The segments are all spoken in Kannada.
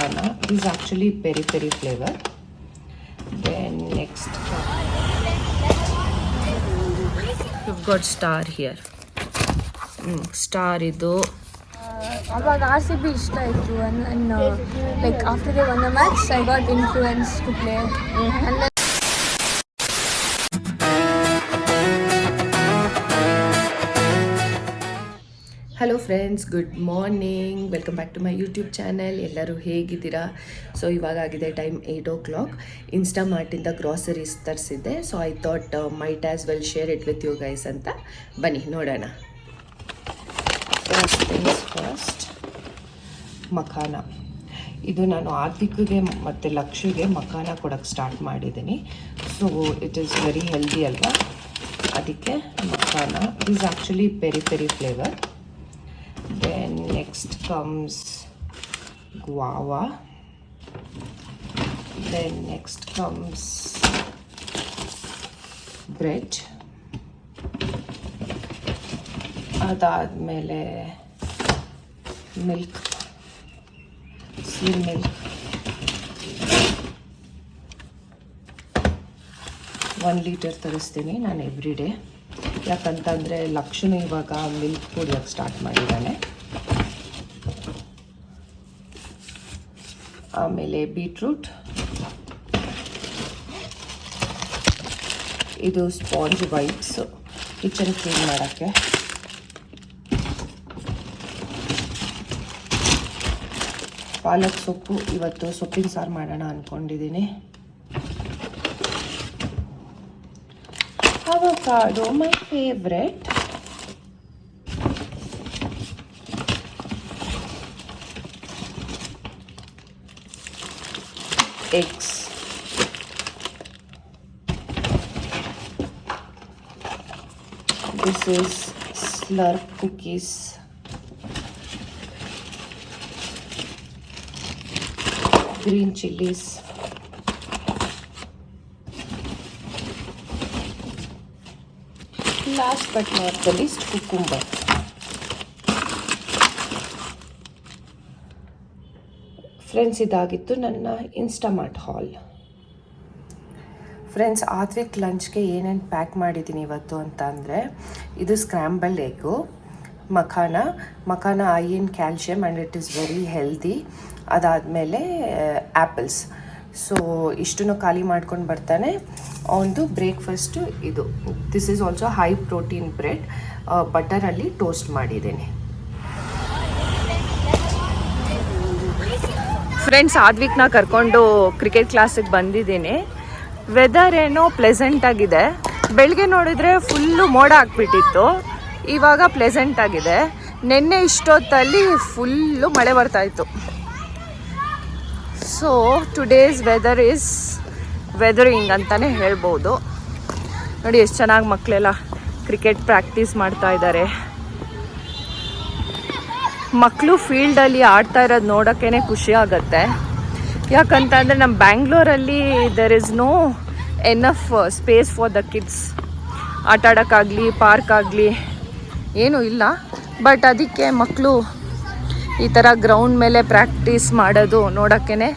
Makhana. This is actually peri peri flavor. Then next you've got star here. Star idu. ಅವಾಗ RCB ಇಷ್ಟ ಆಯಿತು and like after they won the match I got influenced to play and then hello friends, good morning. Welcome back to my YouTube channel. ಎಲ್ಲರೂ ಹೇಗಿದ್ದೀರಾ? ಸೊ ಇವಾಗ ಆಗಿದೆ ಟೈಮ್ 8 o'clock. ಇನ್ಸ್ಟಾಮಾರ್ಟಿಂದ ಗ್ರಾಸರೀಸ್ ತರಿಸಿದ್ದೆ. So I thought might as well share it with you guys ಅಂತ. ಬನ್ನಿ ನೋಡೋಣ. First things first, makhana. ಇದು ನಾನು ಆರ್ಥಿಕ್ಗೆ ಮತ್ತು ಲಕ್ಷಿಗೆ ಮಖಾನ ಕೊಡೋಕ್ಕೆ ಸ್ಟಾರ್ಟ್ ಮಾಡಿದ್ದೀನಿ. So it is very healthy ಅಲ್ವಾ, ಅದಕ್ಕೆ makhana. This actually peri peri flavour. Then next comes guava. Then next comes bread. ಅದಾದಮೇಲೆ ಮಿಲ್ಕ್, ಸ್ಲಿಮ್ ಮಿಲ್ಕ್ 1 ಲೀಟರ್ ತರಿಸ್ತೀನಿ ನಾನು ಎವ್ರಿ ಡೇ. ಯಾಕಂತಂದರೆ ಲಕ್ಷ್ಮಿ ಇವಾಗ ಮಿಲ್ಕ್ ಕುಡಿಯೋಕ್ಕೆ ಸ್ಟಾರ್ಟ್ ಮಾಡಿದ್ದಾನೆ. ಆಮೇಲೆ ಬೀಟ್ರೂಟ್, ಇದು ಸ್ಪಾಂಜ್ ವೈಟ್ಸು ಕಿಚನ್ ಕ್ಲೀನ್ ಮಾಡೋಕ್ಕೆ. ಪಾಲಕ್ ಸೊಪ್ಪು, ಇವತ್ತು ಸೊಪ್ಪಿನ ಸಾರು ಮಾಡೋಣ ಅಂದ್ಕೊಂಡಿದ್ದೀನಿ. Avocado, my favorite. Eggs. This is Slurp cookies. Green chilies. Last but not the least, cucumber. Friends, ಇದಾಗಿತ್ತು ನನ್ನ ಇನ್ಸ್ಟಾಮಾರ್ಟ್ ಹಾಲ್. ಫ್ರೆಂಡ್ಸ್, ಆತ್ವಿಕ್ ಲಂಚ್ಗೆ ಏನೇನು ಪ್ಯಾಕ್ ಮಾಡಿದ್ದೀನಿ ಇವತ್ತು ಅಂತ ಅಂದರೆ, ಇದು scramble egg, makhana iron, calcium and it is very healthy. ಅದಾದಮೇಲೆ ಆ್ಯಪಲ್ಸ್. ಸೊ ಇಷ್ಟನ್ನು ಖಾಲಿ ಮಾಡ್ಕೊಂಡು ಬರ್ತಾನೆ. ಅವನದು ಬ್ರೇಕ್ಫಾಸ್ಟು ಇದು. This is also high protein bread, ಬಟರಲ್ಲಿ ಟೋಸ್ಟ್ ಮಾಡಿದ್ದೀನಿ. ಫ್ರೆಂಡ್ಸ್, ಆದ್ವಿಕ್ನ ಕರ್ಕೊಂಡು ಕ್ರಿಕೆಟ್ ಕ್ಲಾಸಿಗೆ ಬಂದಿದ್ದೀನಿ. ವೆದರ್ ಏನೋ ಪ್ಲೆಸೆಂಟ್ ಆಗಿದೆ. ಬೆಳಗ್ಗೆ ನೋಡಿದರೆ ಫುಲ್ಲು ಮೋಡ ಹಾಕ್ಬಿಟ್ಟಿತ್ತು, ಇವಾಗ ಪ್ಲೆಸೆಂಟ್ ಆಗಿದೆ. ನಿನ್ನೆ ಇಷ್ಟೊತ್ತಲ್ಲಿ ಫುಲ್ಲು ಮಳೆ ಬರ್ತಾಯಿತ್ತು. So today's weather is weathering ಅಂತಲೇ ಹೇಳ್ಬೋದು. ನೋಡಿ ಎಷ್ಟು ಚೆನ್ನಾಗಿ ಮಕ್ಕಳೆಲ್ಲ ಕ್ರಿಕೆಟ್ ಪ್ರಾಕ್ಟೀಸ್ ಮಾಡ್ತಾ ಇದ್ದಾರೆ. ಮಕ್ಕಳು ಫೀಲ್ಡಲ್ಲಿ ಆಡ್ತಾ ಇರೋದು ನೋಡೋಕ್ಕೇ ಖುಷಿ ಆಗುತ್ತೆ. ಯಾಕಂತಂದರೆ ನಮ್ಮ ಬ್ಯಾಂಗ್ಳೂರಲ್ಲಿ there is no enough space for the kids. ಆಟ ಆಡೋಕ್ಕಾಗಲಿ ಪಾರ್ಕ್ ಆಗಲಿ ಏನೂ ಇಲ್ಲ. ಬಟ್ ಅದಕ್ಕೆ ಮಕ್ಕಳು ಈ ಥರ ಗ್ರೌಂಡ್ ಮೇಲೆ ಪ್ರಾಕ್ಟೀಸ್ ಮಾಡೋದು ನೋಡೋಕ್ಕೇ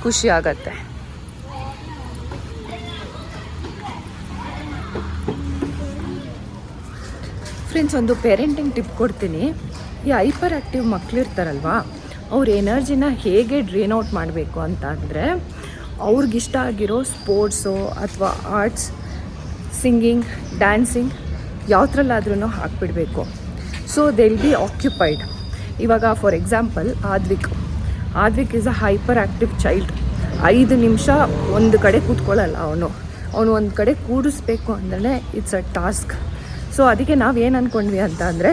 ಖುಷಿ ಆಗತ್ತೆ. ಫ್ರೆಂಡ್ಸ್, ಒಂದು ಪೇರೆಂಟಿಂಗ್ ಟಿಪ್ ಕೊಡ್ತೀನಿ. ಈ ಹೈಪರ್ ಆ್ಯಕ್ಟಿವ್ ಮಕ್ಕಳು ಇರ್ತಾರಲ್ವ, ಅವ್ರ ಎನರ್ಜಿನ ಹೇಗೆ ಡ್ರೈನ್ ಔಟ್ ಮಾಡಬೇಕು ಅಂತ ಅಂದರೆ, ಅವ್ರಿಗಿಷ್ಟ ಆಗಿರೋ ಸ್ಪೋರ್ಟ್ಸು ಅಥವಾ ಆರ್ಟ್ಸ್, ಸಿಂಗಿಂಗ್, ಡ್ಯಾನ್ಸಿಂಗ್ ಯಾವ್ದ್ರಲ್ಲಾದ್ರೂ ಹಾಕ್ಬಿಡಬೇಕು. So they will be occupied. ಇವಾಗ for example Advik is a hyper active child. 5 ನಿಮಿಷ ಒಂದು ಕಡೆ ಕೂತ್ಕೊಳ್ಳಲ್ಲ ಅವನು ಒಂದು ಕಡೆ ಕೂಡಿಸ್ಬೇಕು ಅಂದರೆ ಇಟ್ಸ್ ಅ ಟಾಸ್ಕ್. ಸೊ ಅದಕ್ಕೆ ನಾವು ಏನು ಅಂದ್ಕೊಂಡ್ವಿ ಅಂತ ಅಂದರೆ,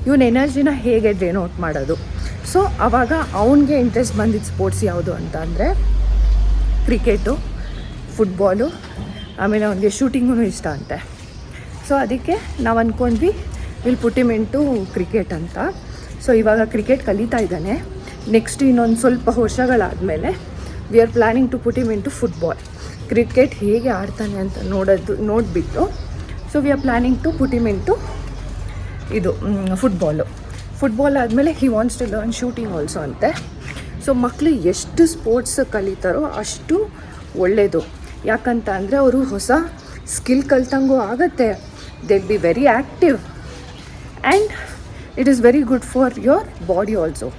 ಇವನ ಎನರ್ಜಿನ ಹೇಗೆ ಡ್ರೈನ್ ಔಟ್ ಮಾಡೋದು. ಸೊ ಆವಾಗ ಅವನಿಗೆ ಇಂಟ್ರೆಸ್ಟ್ ಬಂದಿದ್ದು ಸ್ಪೋರ್ಟ್ಸ್ ಯಾವುದು ಅಂತ ಅಂದರೆ ಕ್ರಿಕೆಟು, ಫುಟ್ಬಾಲು, ಆಮೇಲೆ ಅವನಿಗೆ ಶೂಟಿಂಗೂ ಇಷ್ಟ ಅಂತೆ. ಸೊ ಅದಕ್ಕೆ ನಾವು ಅಂದ್ಕೊಂಡ್ವಿ will put him into cricket ಅಂತ. ಸೊ ಇವಾಗ ಕ್ರಿಕೆಟ್ ಕಲಿತಾ ಇದ್ದಾನೆ. ನೆಕ್ಸ್ಟ್ ಇನ್ನೊಂದು ಸ್ವಲ್ಪ ವರ್ಷಗಳಾದಮೇಲೆ we are planning to put him into football. Cricket ಹೇಗೆ ಆಡ್ತಾನೆ ಅಂತ ನೋಡಿಬಿಟ್ಟು so we are planning to put him into football ಆದಮೇಲೆ he wants to learn shooting also ಅಂತೆ. ಸೊ ಮಕ್ಕಳು ಎಷ್ಟು ಸ್ಪೋರ್ಟ್ಸ್ ಕಲಿತಾರೋ ಅಷ್ಟು ಒಳ್ಳೆಯದು. ಯಾಕಂತ ಅಂದರೆ ಅವರು ಹೊಸ ಸ್ಕಿಲ್ ಕಲ್ತಂಗೂ ಆಗುತ್ತೆ. They be very active and it is very good for your body also.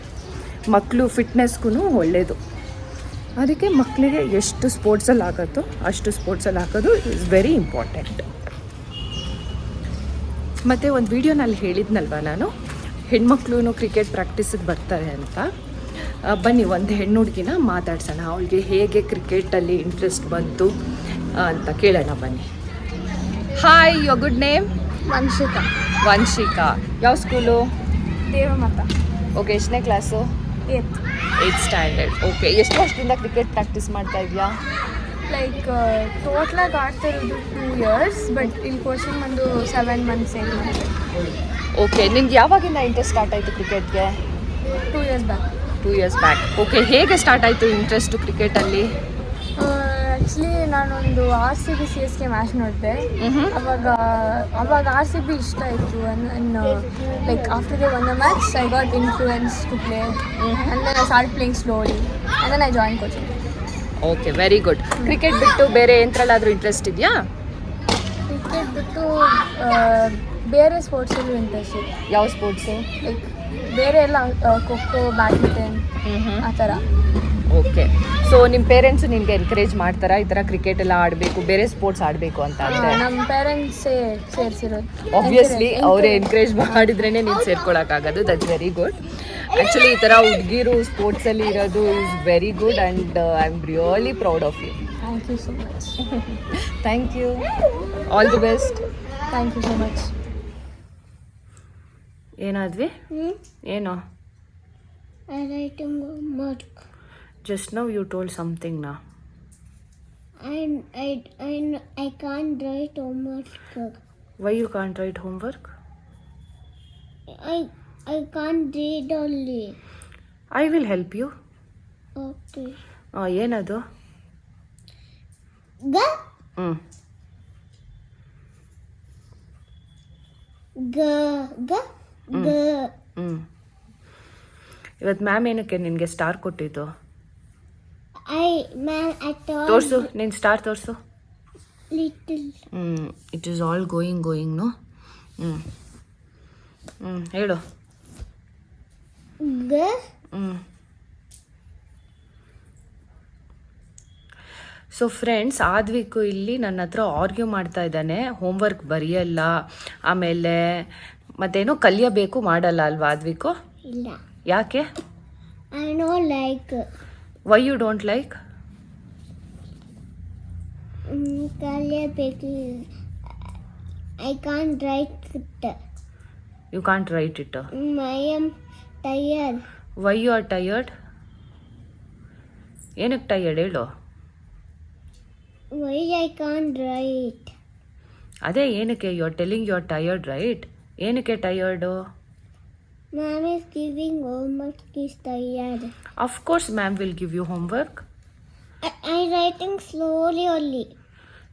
ಮಕ್ಕಳು ಫಿಟ್ನೆಸ್ಗೂ ಒಳ್ಳೆಯದು. ಅದಕ್ಕೆ ಮಕ್ಕಳಿಗೆ ಎಷ್ಟು ಸ್ಪೋರ್ಟ್ಸಲ್ಲಿ ಆಗುತ್ತೋ ಅಷ್ಟು ಸ್ಪೋರ್ಟ್ಸಲ್ಲಿ ಹಾಕೋದು ಇಸ್ ವೆರಿ ಇಂಪಾರ್ಟೆಂಟ್. ಮತ್ತು ಒಂದು ವೀಡಿಯೋನಲ್ಲಿ ಹೇಳಿದ್ನಲ್ವ ನಾನು, ಹೆಣ್ಮಕ್ಳು ಕ್ರಿಕೆಟ್ ಪ್ರಾಕ್ಟೀಸಿಗೆ ಬರ್ತಾರೆ ಅಂತ. ಬನ್ನಿ ಒಂದು ಹೆಣ್ಣು ಹುಡುಗಿನ ಮಾತಾಡ್ಸೋಣ, ಅವಳಿಗೆ ಹೇಗೆ ಕ್ರಿಕೆಟಲ್ಲಿ ಇಂಟ್ರೆಸ್ಟ್ ಬಂತು ಅಂತ ಕೇಳೋಣ ಬನ್ನಿ. Hi, your good name? Vanshika. Vanshika. ಯಾವ ಸ್ಕೂಲು? ದೇವಮತ. ಓಕೆ, ಎಷ್ಟನೇ ಕ್ಲಾಸು? 8th standard. ಓಕೆ, ಎಷ್ಟು ವರ್ಷದಿಂದ ಕ್ರಿಕೆಟ್ ಪ್ರಾಕ್ಟೀಸ್ ಮಾಡ್ತಾ ಇದೆಯಾ? ಲೈಕ್ ಟೋಟಲಾಗಿ ಆಡ್ತಾ ಇರೋದು 2 years, ಬಟ್ ಇಲ್ಲಿ ಕೋಚಿಂಗ್ ಬಂದು 7 months 8 months. ಓಕೆ, ನಿಮ್ಗೆ ಯಾವಾಗಿಂದ ಇಂಟ್ರೆಸ್ಟ್ ಸ್ಟಾರ್ಟ್ ಆಯಿತು ಕ್ರಿಕೆಟ್ಗೆ? 2 years back. 2 years back. Okay, ಹೇಗೆ ಸ್ಟಾರ್ಟ್ ಆಯಿತು ಇಂಟ್ರೆಸ್ಟು ಕ್ರಿಕೆಟಲ್ಲಿ? ಆ್ಯಕ್ಚುಲಿ ನಾನೊಂದು RCB CSK ಮ್ಯಾಚ್ ನೋಡಿದೆ. ಅವಾಗ RCB ಇಷ್ಟ ಆಯಿತು. Like after they one the match I got influence to play and then I start playing slowly and then I join coaching. Okay, very good. Cricket ಬಿಟ್ಟು ಬೇರೆ ಎಂಥಲ್ಲಾದರೂ ಇಂಟ್ರೆಸ್ಟ್ ಇದೆಯಾ? ಕ್ರಿಕೆಟ್ ಬಿಟ್ಟು ಬೇರೆ ಸ್ಪೋರ್ಟ್ಸಲ್ಲೂ ಇಂಟ್ರೆಸ್ಟ್ ಇದೆ. ಯಾವ ಸ್ಪೋರ್ಟ್ಸು? ಲೈಕ್ ಬೇರೆ ಎಲ್ಲ ಖೋಖೋ, ಬ್ಯಾಡ್ಮಿಂಟನ್ ಆ ಥರ. ಓಕೆ, ಸೊ ನಿಮ್ಮ ಪೇರೆಂಟ್ಸು ನಿನಗೆ ಎನ್ಕರೇಜ್ ಮಾಡ್ತಾರಾ ಈ ಥರ ಕ್ರಿಕೆಟ್ ಎಲ್ಲ ಆಡಬೇಕು, ಬೇರೆ ಸ್ಪೋರ್ಟ್ಸ್ ಆಡಬೇಕು ಅಂತ? ಅಂದರೆ ನಮ್ಮ ಪೇರೆಂಟ್ಸೇ ಸೇರಿಸಿರೋದು. ಆಬ್ವಿಯಸ್ಲಿ ಅವರೇ ಎನ್ಕರೇಜ್ ಮಾಡಿದ್ರೇ ನೀನು ಸೇರ್ಕೊಳ್ಳೋಕ್ಕಾಗೋದು. That's very good. ಆ್ಯಕ್ಚುಲಿ ಈ ಥರ ಹುಡುಗಿರು ಸ್ಪೋರ್ಟ್ಸಲ್ಲಿ ಇರೋದು is very good and I am really proud of you. Thank you so much. Thank you. All the best. Thank you so much. ಏನಾದ್ವಿ? ಏನು? I writing homework. Just now you told something na. I can't write homework. Why you can't write homework? I can't read only. I will help you. Okay. ಏನದು? G. ಇವತ್ತು ಮ್ಯಾಮ್ ಏನಕ್ಕೆ ನಿನಗೆ ಸ್ಟಾರ್ ಕೊಟ್ಟಿದ್ದು? ತೋರಿಸು, ನಿನ್ನ ಸ್ಟಾರ್ ತೋರಿಸು. Little. It is all going no. ಹೇಳು. ಗ. ಸೊ ಫ್ರೆಂಡ್ಸ್, ಆದ್ವಿಕು ಇಲ್ಲಿ ನನ್ನ ಹತ್ರ ಆರ್ಗ್ಯೂ ಮಾಡ್ತಾ ಇದ್ದಾನೆ, ಹೋಮ್ವರ್ಕ್ ಬರೆಯಲ್ಲ, ಆಮೇಲೆ ಮತ್ತೇನೋ ಕಲಿಯಬೇಕು ಮಾಡಲ್ಲ ಅಲ್ವಾ ಆದ್ವಿಕು? ಇಲ್ಲ. ಯಾಕೆ? I don't like. Why you don't like? ಕಲಿಯಬೇಕು. I can't write it. You can't write it. I am tired. Why you are tired? ಏನಕ್ಕೆ ಟಯರ್ಡ್ ಹೇಳು? Why I can't write? ಅದೇ ಏನಕ್ಕೆ you are telling you are tired, right? ಏನಕ್ಕೆ tired? Mom is giving homework, is tired. Of course ma'am will give you homework. I writing slowly only.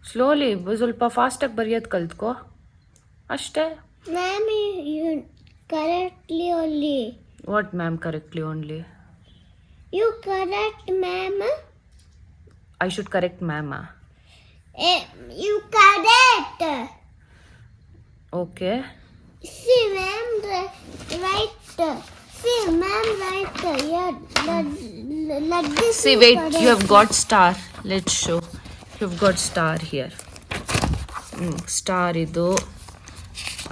Slowly, ಸ್ವಲ್ಪ ಫಾಸ್ಟಾಗಿ ಬರೆಯೋದು ಕಲ್ತ್ಕೋ ಅಷ್ಟೇ. Ma'am, you correctly only. What ma'am correctly only? You correct, ma'am. I should correct ಮ್ಯಾಮಾ? You correct. Okay. See, ma'am, right. See, ma'am, right. Yeah, like this. See, wait, you have got star. Let's show. You've got star here. Star ಇದು.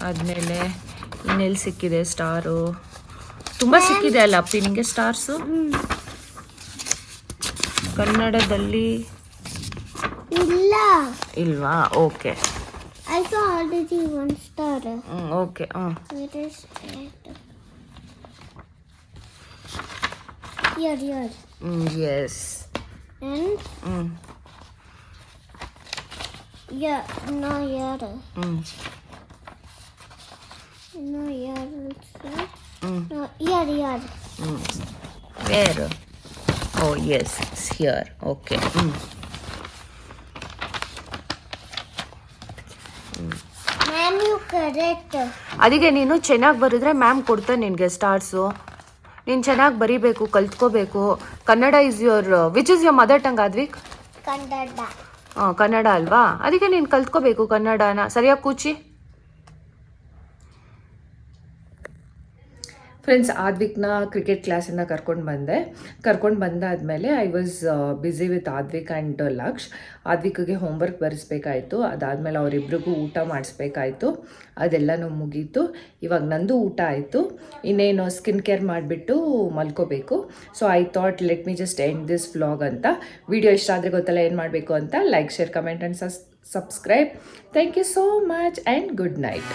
ಆದಮೇಲೆ ಇನ್ನೆಲ್ಲಿ ಸಿಕ್ಕಿದೆ ಸ್ಟಾರು? ತುಂಬ ಸಿಕ್ಕಿದೆ ಅಲ್ಲ ಅಪ್ಪಿ ನಿಮಗೆ ಸ್ಟಾರ್ಸು? ಕನ್ನಡದಲ್ಲಿ ಇಲ್ಲ. ಇಲ್ವಾ? Okay. I saw already one star. Okay. Where is it? Here. Yes. And yeah, no here. No here also. No here. Where? Oh yes, it's here. Okay. Ma'am, you correct. ಅದಕ್ಕೆ ನೀನು ಚೆನ್ನಾಗಿ ಬರೆದ್ರೆ ಮ್ಯಾಮ್ ಕೊಡ್ತಾರೆ ನಿನಗೆ ಸ್ಟಾರ್ಸು. ನೀನು ಚೆನ್ನಾಗಿ ಬರೀಬೇಕು, ಕಲ್ತ್ಕೋಬೇಕು. Kannada is your which is your mother tongue Advik? Kannada ಅಲ್ವಾ, ಅದಕ್ಕೆ ನೀನು ಕಲ್ತ್ಕೋಬೇಕು ಕನ್ನಡನ. ಸರಿಯಾಗಿ ಕೂಚಿ. ಫ್ರೆಂಡ್ಸ್, ಆದ್ವಿಕ್ನ ಕ್ರಿಕೆಟ್ ಕ್ಲಾಸಿಂದ ಕರ್ಕೊಂಡು ಬಂದಾದಮೇಲೆ I was busy with Advik and Laksh. ಆದ್ವಿಕ್ಗೆ ಹೋಮ್ವರ್ಕ್ ಬರೆಸ್ಬೇಕಾಯಿತು, ಅದಾದಮೇಲೆ ಅವರಿಬ್ರಿಗೂ ಊಟ ಮಾಡಿಸ್ಬೇಕಾಯ್ತು. ಅದೆಲ್ಲನೂ ಮುಗೀತು. ಇವಾಗ ನಂದು ಊಟ ಆಯಿತು, ಇನ್ನೇನು ಸ್ಕಿನ್ ಕೇರ್ ಮಾಡಿಬಿಟ್ಟು ಮಲ್ಕೋಬೇಕು. So I thought let me just end this vlog ಅಂತ. ವಿಡಿಯೋ ಇಷ್ಟ ಆದರೆ ಗೊತ್ತಲ್ಲ ಏನು ಮಾಡಬೇಕು ಅಂತ. Like, share, comment and subscribe. Thank you so much and good night.